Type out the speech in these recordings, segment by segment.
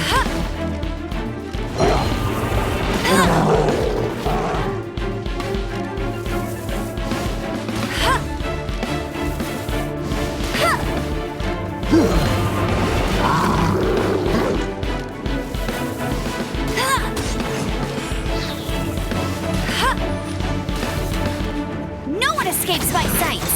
No one escapes my sights!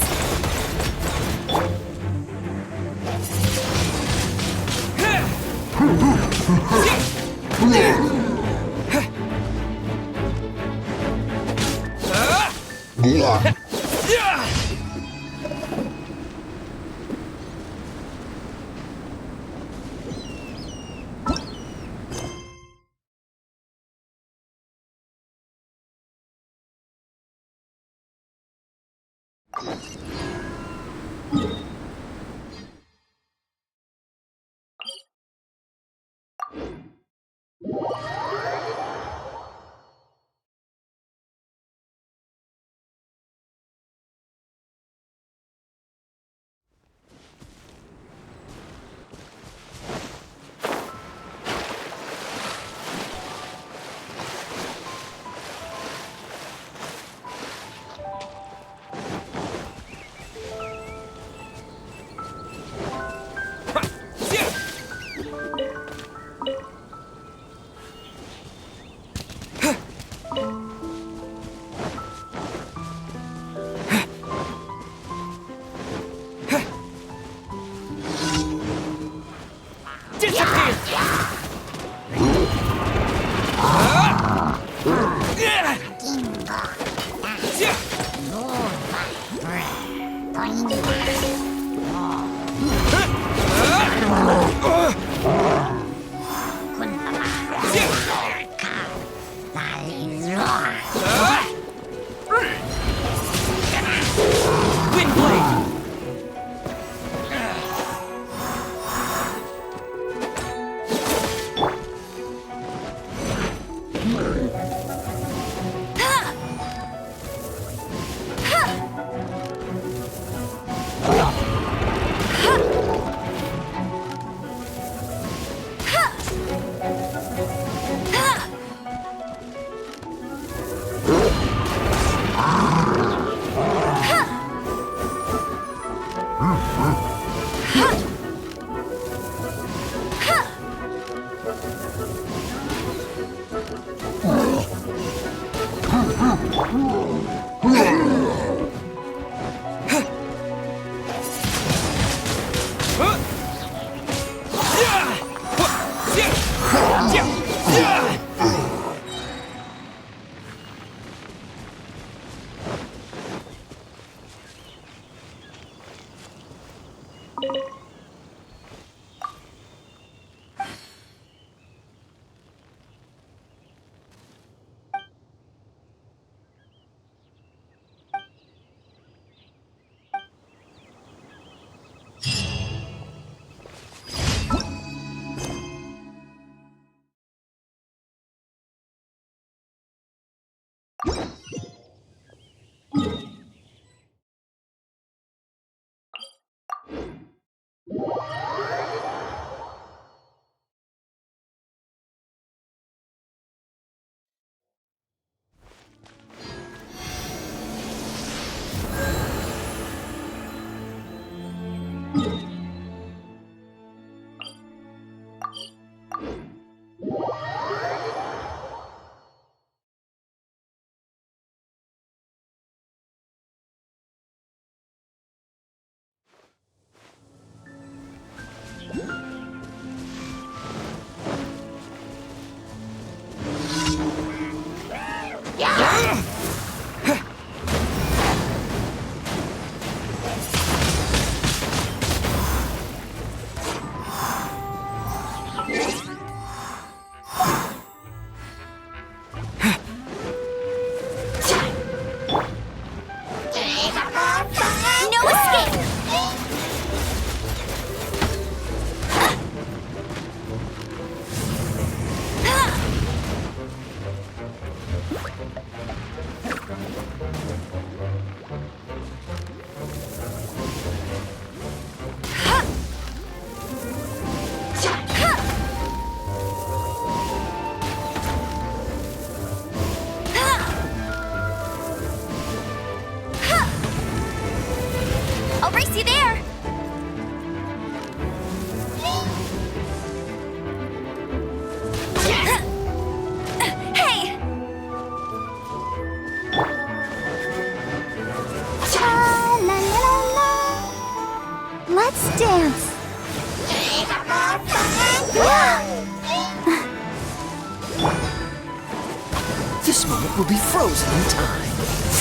This moment will be frozen in time.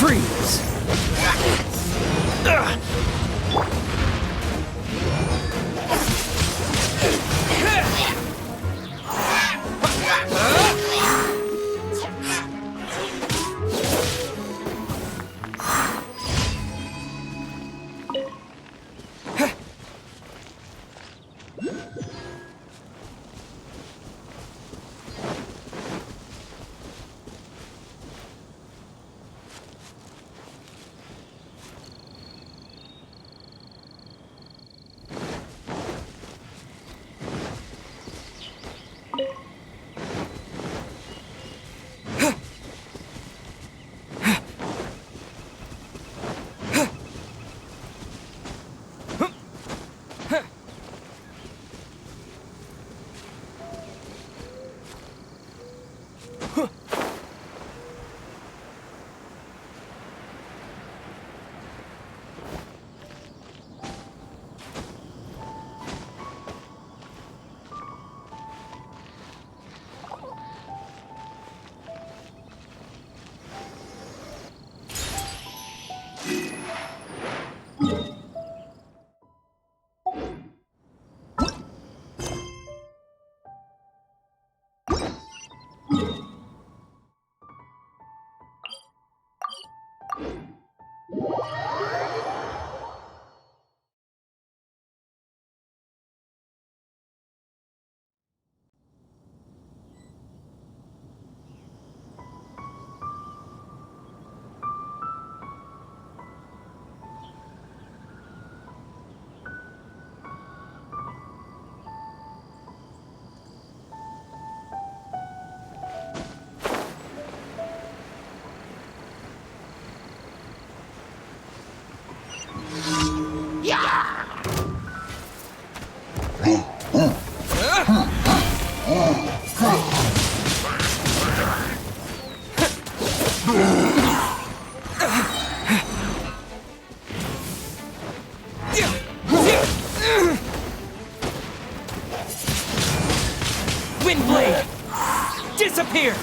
Freeze! Windblade! Disappear!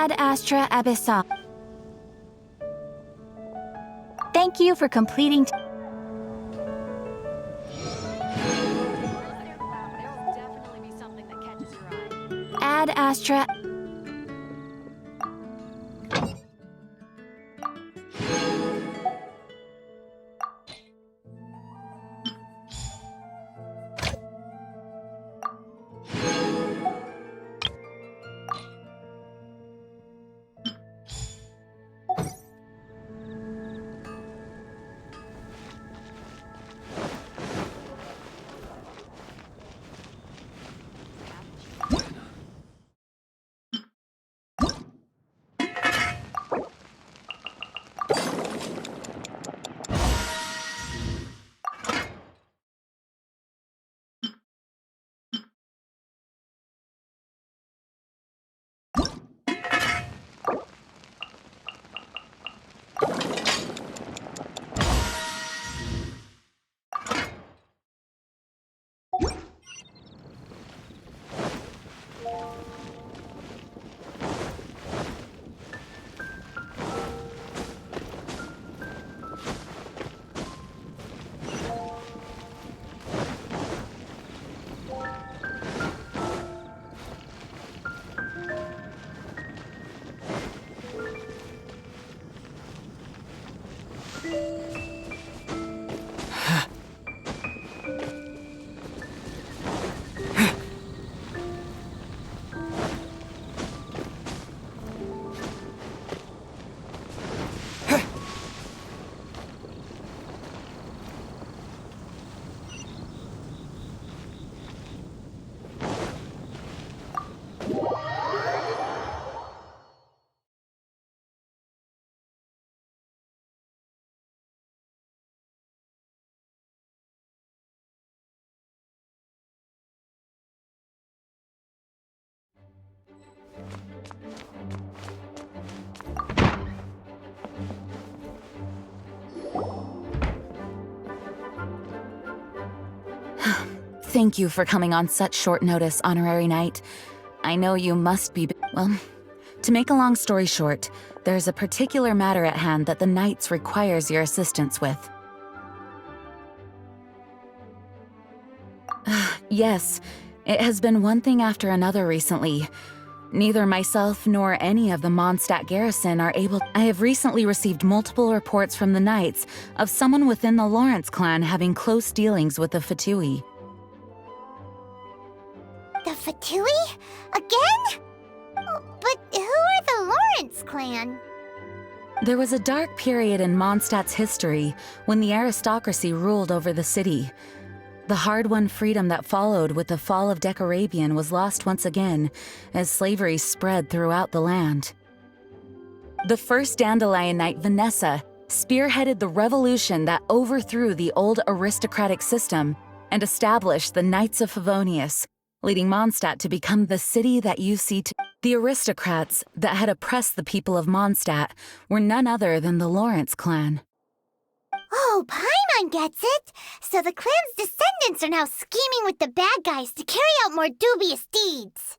Ad astra abyssal. Thank you for completing. Ad astra. Thank you for coming on such short notice, Honorary Knight. I know you must be... Well, to make a long story short, there's a particular matter at hand that the Knights requires your assistance with. Yes, it has been one thing after another recently. Neither myself nor any of the Mondstadt garrison are able... I have recently received multiple reports from the Knights of someone within the Lawrence clan having close dealings with the Fatui. The Fatui? Again? Oh, but who are the Lawrence clan? There was a dark period in Mondstadt's history when the aristocracy ruled over the city. The hard-won freedom that followed with the fall of Decarabian was lost once again as slavery spread throughout the land. The first Dandelion Knight, Vanessa, spearheaded the revolution that overthrew the old aristocratic system and established the Knights of Favonius, leading Mondstadt to become the city that you see today. The aristocrats that had oppressed the people of Mondstadt were none other than the Lawrence clan. Oh, Paimon gets it! So the clan's descendants are now scheming with the bad guys to carry out more dubious deeds.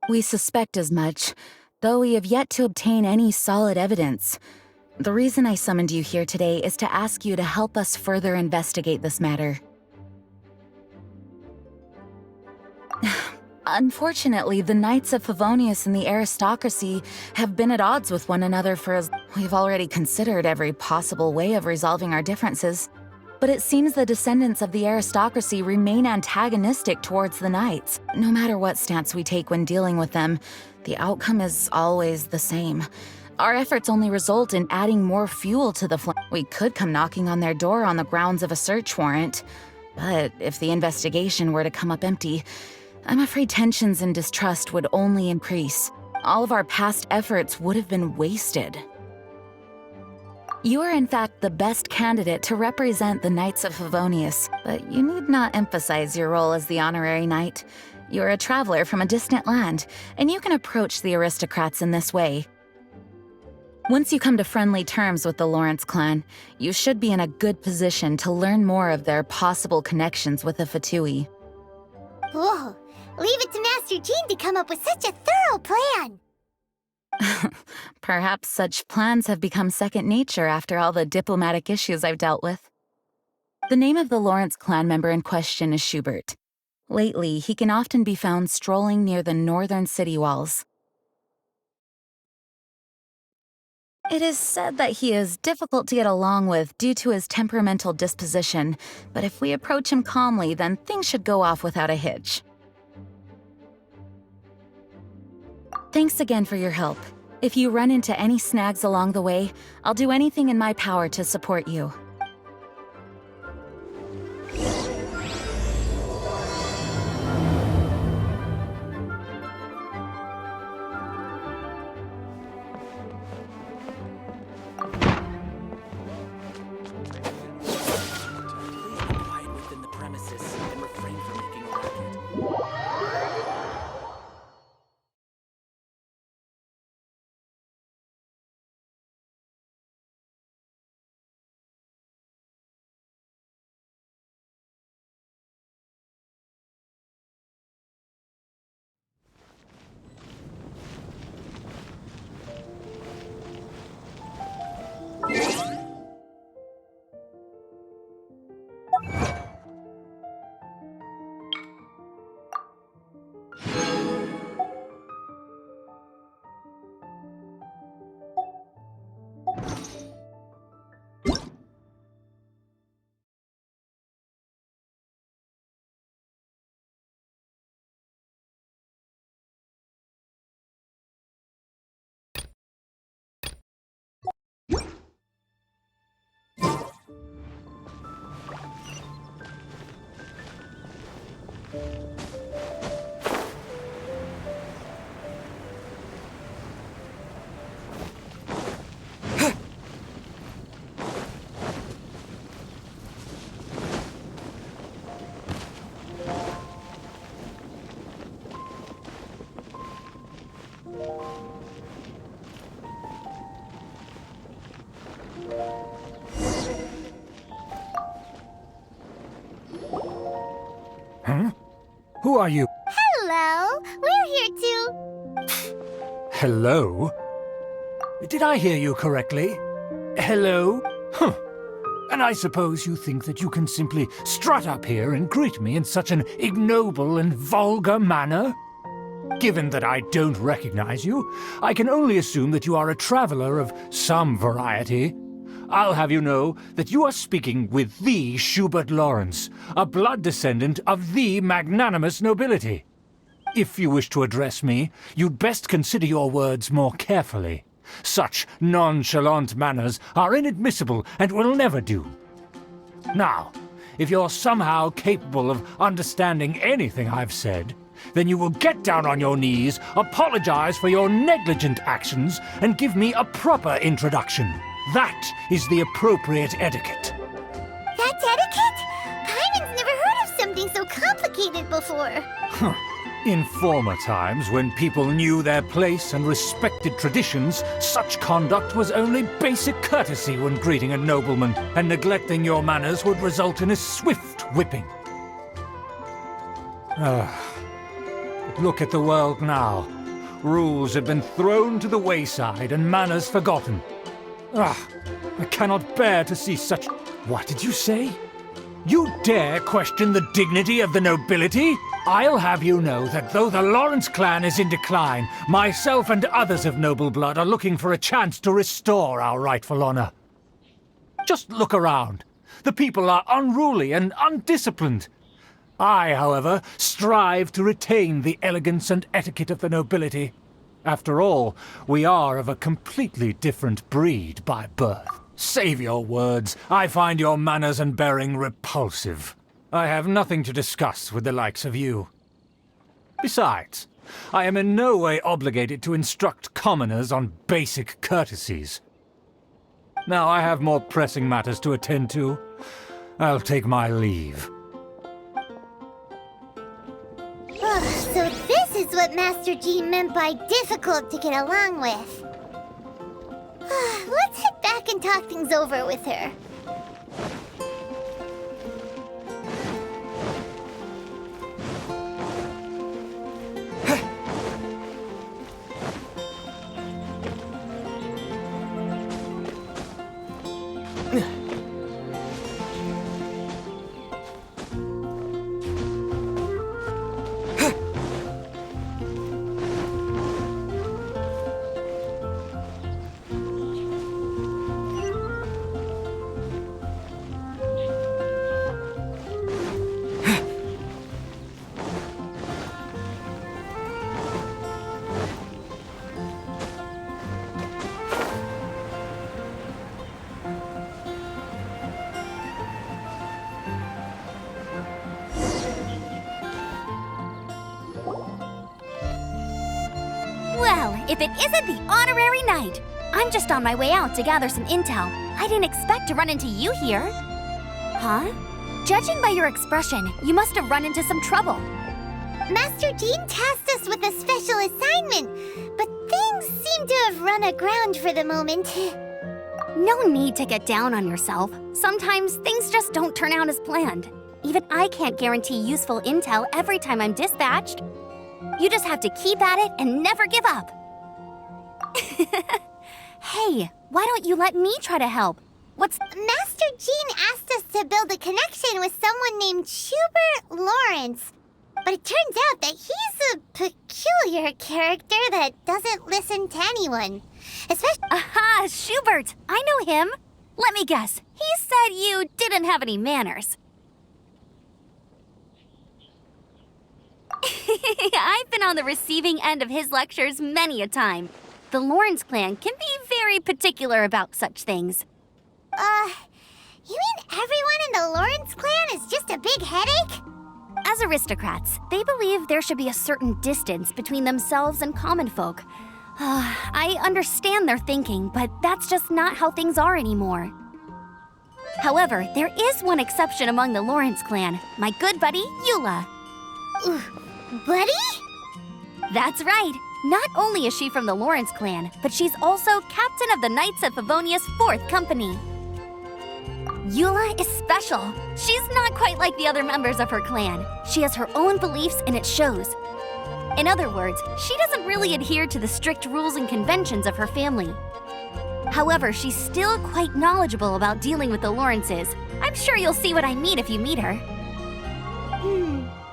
We suspect as much, though we have yet to obtain any solid evidence. The reason I summoned you here today is to ask you to help us further investigate this matter. Unfortunately, the Knights of Favonius and the aristocracy have been at odds with one another for as... We've already considered every possible way of resolving our differences, but it seems the descendants of the aristocracy remain antagonistic towards the Knights. No matter what stance we take when dealing with them, the outcome is always the same. Our efforts only result in adding more fuel to the flame. We could come knocking on their door on the grounds of a search warrant, but if the investigation were to come up empty, I'm afraid tensions and distrust would only increase. All of our past efforts would have been wasted. You are in fact the best candidate to represent the Knights of Favonius, but you need not emphasize your role as the honorary knight. You're a traveler from a distant land, and you can approach the aristocrats in this way. Once you come to friendly terms with the Lawrence clan, you should be in a good position to learn more of their possible connections with the Fatui. Whoa, leave it to Master Jean to come up with such a thorough plan. Perhaps such plans have become second nature after all the diplomatic issues I've dealt with. The name of the Lawrence clan member in question is Schubert. Lately, he can often be found strolling near the northern city walls. It is said that he is difficult to get along with due to his temperamental disposition, but if we approach him calmly, then things should go off without a hitch. Thanks again for your help. If you run into any snags along the way, I'll do anything in my power to support you. Who are you? Hello, we're here to... Hello? Did I hear you correctly? Hello? Huh. And I suppose you think that you can simply strut up here and greet me in such an ignoble and vulgar manner? Given that I don't recognize you, I can only assume that you are a traveler of some variety. I'll have you know that you are speaking with the Schubert Lawrence, a blood descendant of the magnanimous nobility. If you wish to address me, you'd best consider your words more carefully. Such nonchalant manners are inadmissible and will never do. Now, if you're somehow capable of understanding anything I've said, then you will get down on your knees, apologize for your negligent actions, and give me a proper introduction. That is the appropriate etiquette. That's etiquette? Paimon's never heard of something so complicated before. In former times, when people knew their place and respected traditions, such conduct was only basic courtesy when greeting a nobleman, and neglecting your manners would result in a swift whipping. Look at the world now. Rules have been thrown to the wayside and manners forgotten. I cannot bear to see such... What did you say? You dare question the dignity of the nobility? I'll have you know that though the Lawrence clan is in decline, myself and others of noble blood are looking for a chance to restore our rightful honor. Just look around. The people are unruly and undisciplined. I, however, strive to retain the elegance and etiquette of the nobility. After all, we are of a completely different breed by birth. Save your words. I find your manners and bearing repulsive. I have nothing to discuss with the likes of you. Besides, I am in no way obligated to instruct commoners on basic courtesies. Now I have more pressing matters to attend to. I'll take my leave. So this is what Master G meant by difficult to get along with. Let's head back and talk things over with her. if it isn't the honorary knight. I'm just on my way out to gather some intel. I didn't expect to run into you here. Huh? Judging by your expression, you must have run into some trouble. Master Jean tasked us with a special assignment, but things seem to have run aground for the moment. No need to get down on yourself. Sometimes things just don't turn out as planned. Even I can't guarantee useful intel every time I'm dispatched. You just have to keep at it and never give up. Hey, why don't you let me try to help? Master Jean asked us to build a connection with someone named Schubert Lawrence. But it turns out that he's a peculiar character that doesn't listen to anyone. Especially— Aha, Schubert! I know him. Let me guess, he said you didn't have any manners. I've been on the receiving end of his lectures many a time. The Lawrence clan can be very particular about such things. You mean everyone in the Lawrence clan is just a big headache? As aristocrats, they believe there should be a certain distance between themselves and common folk. I understand their thinking, but that's just not how things are anymore. However, there is one exception among the Lawrence clan, my good buddy, Eula. Buddy? That's right. Not only is she from the Lawrence clan, but she's also captain of the Knights of Favonia's 4th company. Eula is special. She's not quite like the other members of her clan. She has her own beliefs and it shows. In other words, she doesn't really adhere to the strict rules and conventions of her family. However, she's still quite knowledgeable about dealing with the Lawrences. I'm sure you'll see what I mean if you meet her.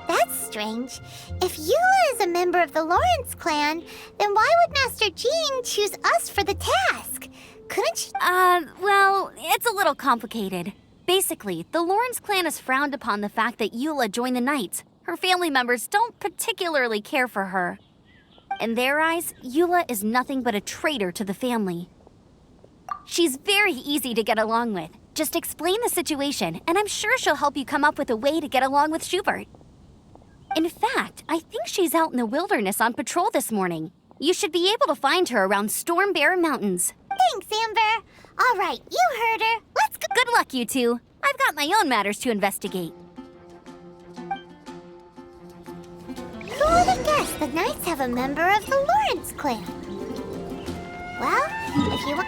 That's strange. If Eula is a member of the Lawrence clan, then why would Master Jean choose us for the task? Couldn't she— Well, it's a little complicated. Basically, the Lawrence clan has frowned upon the fact that Eula joined the Knights. Her family members don't particularly care for her. In their eyes, Eula is nothing but a traitor to the family. She's very easy to get along with. Just explain the situation, and I'm sure she'll help you come up with a way to get along with Schubert. In fact, I think she's out in the wilderness on patrol this morning. You should be able to find her around Storm Bear Mountains. Thanks, Amber. All right, you heard her. Let's go. Good luck, you two. I've got my own matters to investigate. Who would have guessed the Knights have a member of the Lawrence clan? Well, if you want—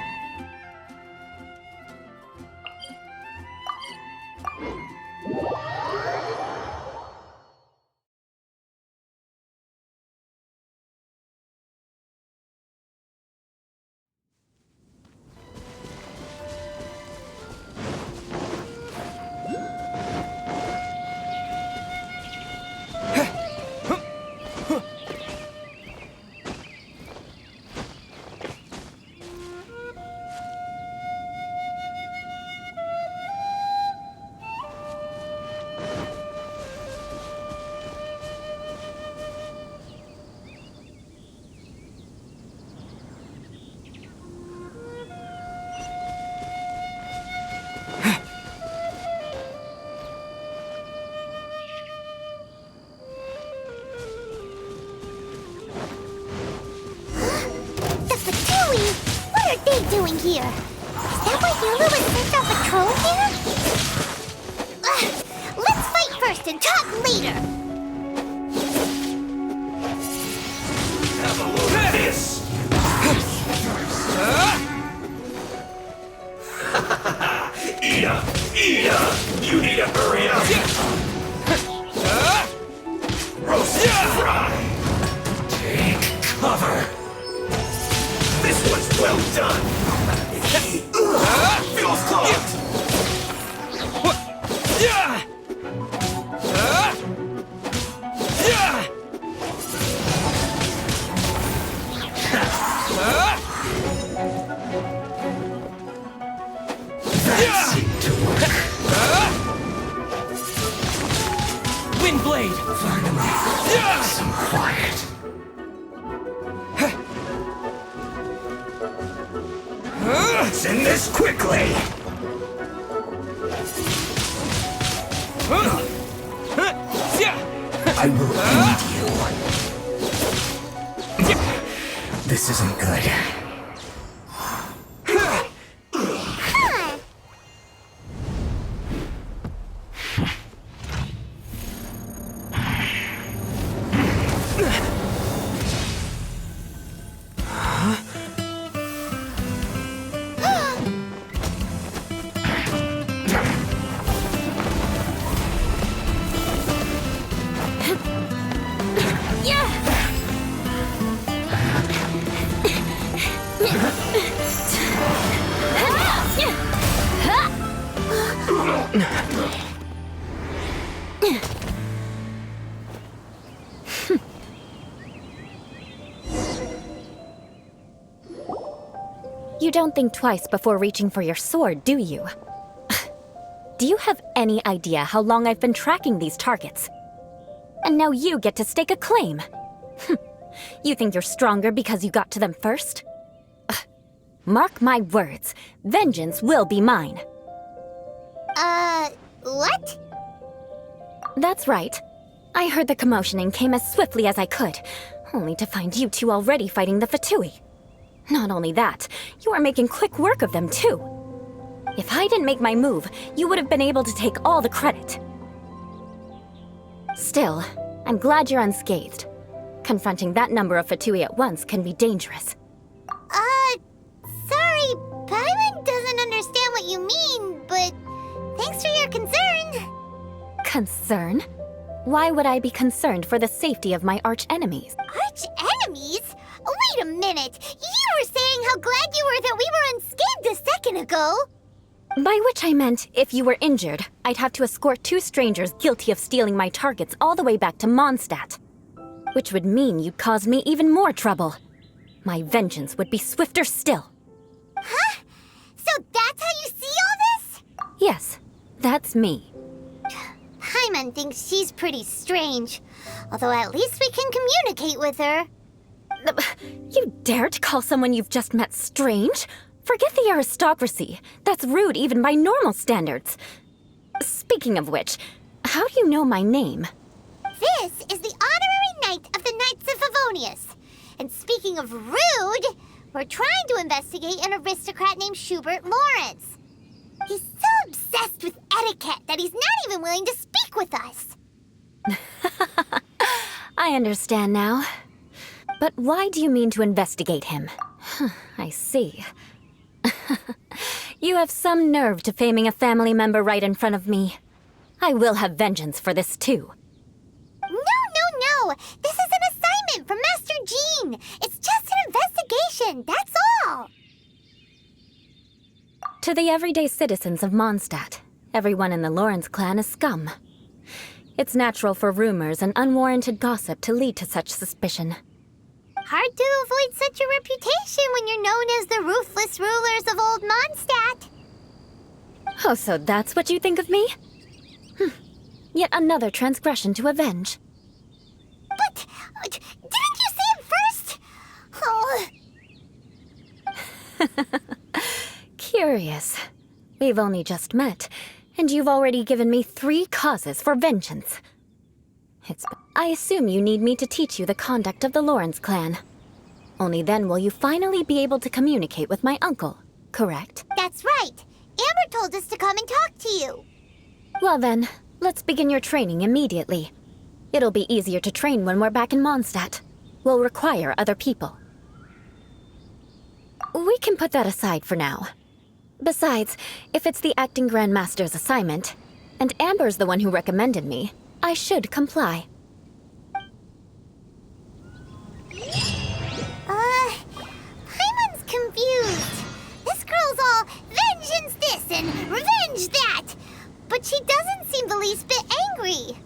doing here? Is that why Eula was sent on patrol here? Let's fight first and talk later! Have a look at this! Ida! Ida! You need to hurry up! Roast and fry! Take cover! This was well done! Feels clogged! That seemed to work. Windblade! Finally, some quiet. Let's end this quickly! I will end you. This isn't good. You don't think twice before reaching for your sword, do you? Do you have any idea how long I've been tracking these targets? And now you get to stake a claim. You think you're stronger because you got to them first? Mark my words, vengeance will be mine. What? That's right. I heard the commotion and came as swiftly as I could, only to find you two already fighting the Fatui. Not only that, you are making quick work of them too. If I didn't make my move, you would have been able to take all the credit. Still, I'm glad you're unscathed. Confronting that number of Fatui at once can be dangerous. Sorry, Paimon doesn't understand what you mean, but thanks for your concern. Concern? Why would I be concerned for the safety of my arch-enemies? Arch-enemies? Wait a minute! You were saying how glad you were that we were unscathed a second ago! By which I meant, if you were injured, I'd have to escort 2 strangers guilty of stealing my targets all the way back to Mondstadt. Which would mean you'd cause me even more trouble. My vengeance would be swifter still. Huh? So that's how you see all this? Yes, that's me. Paimon thinks she's pretty strange. Although at least we can communicate with her. You dare to call someone you've just met strange? Forget the aristocracy. That's rude even by normal standards. Speaking of which, how do you know my name? This is the honorary knight of the Knights of Favonius. And speaking of rude, we're trying to investigate an aristocrat named Schubert Lawrence. He's so obsessed with etiquette that he's not even willing to speak with us. I understand now. But why do you mean to investigate him? I see. You have some nerve to faming a family member right in front of me. I will have vengeance for this too. No. This is an assignment from Master Jean. It's just an investigation, that's all. To the everyday citizens of Mondstadt, everyone in the Lawrence clan is scum. It's natural for rumors and unwarranted gossip to lead to such suspicion. Hard to avoid such a reputation when you're known as the ruthless rulers of Old Mondstadt. Oh, so that's what you think of me? Yet another transgression to avenge. But, didn't you say it first? Oh. Curious. We've only just met, and you've already given me 3 causes for vengeance. I assume you need me to teach you the conduct of the Lawrence clan. Only then will you finally be able to communicate with my uncle, correct? That's right. Amber told us to come and talk to you. Well then, let's begin your training immediately. It'll be easier to train when we're back in Mondstadt. We'll require other people. We can put that aside for now. Besides, if it's the acting Grandmaster's assignment, and Amber's the one who recommended me, I should comply. Paimon's confused. This girl's all vengeance this and revenge that. But she doesn't seem the least bit angry.